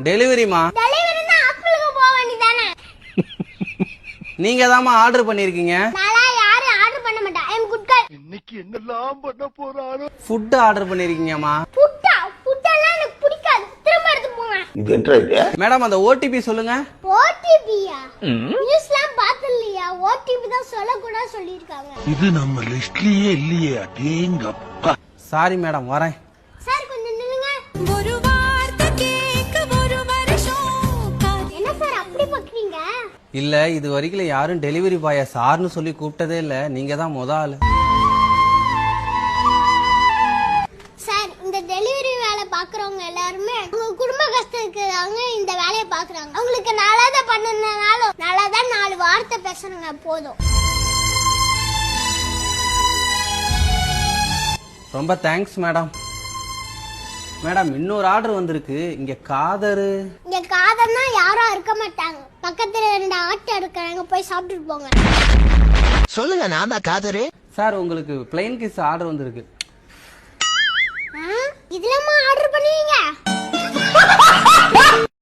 டெலிவரிமா. டெலிவரினா ஹாஸ்பிடலுக்கு போக வேண்டியதானே? நீங்க தான்மா ஆர்டர் பண்ணிருக்கீங்க. நான் யாரும் ஆர்டர் பண்ண மாட்டேன். ஐ அம் குட் கேர்ள். இன்னைக்கு என்னெல்லாம் பண்ண போறானோ. Food order பண்ணிருக்கீங்கம்மா. ஃபுட்டெல்லாம் எனக்கு பிடிக்காது. திரும்ப எடுத்து போங்க. இது என்ன இது? மேடம் அந்த ஓடிபி சொல்லுங்க. ஓடிபியா? நியூஸ்லாம் பார்த்தலையா? ஓடிபி தான் சொல்லக்கூடாது சொல்லிருக்காங்க. இது நம்ம லிஸ்ட்லயே இல்லையே. அடேங்கப்பா. சாரி மேடம், வரேன். சார் கொஞ்சம் நில்லுங்க. ஒரு வார்த்தை கேக்க ஒரு வருஷம். என்ன சார் அப்படி பாக்குறீங்க? இல்ல இது வரைக்கும் யாரும் டெலிவரி பாய சார்னு சொல்லி கூப்பிட்டதே இல்ல. நீங்க தான் முத ஆளு. சார் இந்த டெலிவரி வேலை பாக்குறவங்க எல்லாருமே உங்க குடும்ப கஷ்டத்துக்காக இந்த வேலையை பாக்குறாங்க. அவங்களுக்கு நல்லதா பண்ணனாலும் நல்லதா 4 வார்த்தை பேசுறாங்க போதும். ரொம்ப தேங்க்ஸ் மேடம். மேடம் இன்னொரு ஆர்டர் வந்திருக்கு. இங்க காதரு. இங்க காதர்னா யாரும் இருக்க மாட்டாங்க. பக்கத்துல 2 ஆட்டோ இருக்காங்க, போய் சாப்பிட்டுட்டு போங்க. சொல்லுங்க, நான் தான் காதரு. சார் உங்களுக்கு பிளைன் கிஸ் ஆர்டர் வந்திருக்கு. இதுலமா ஆர்டர் பண்ணுவீங்க?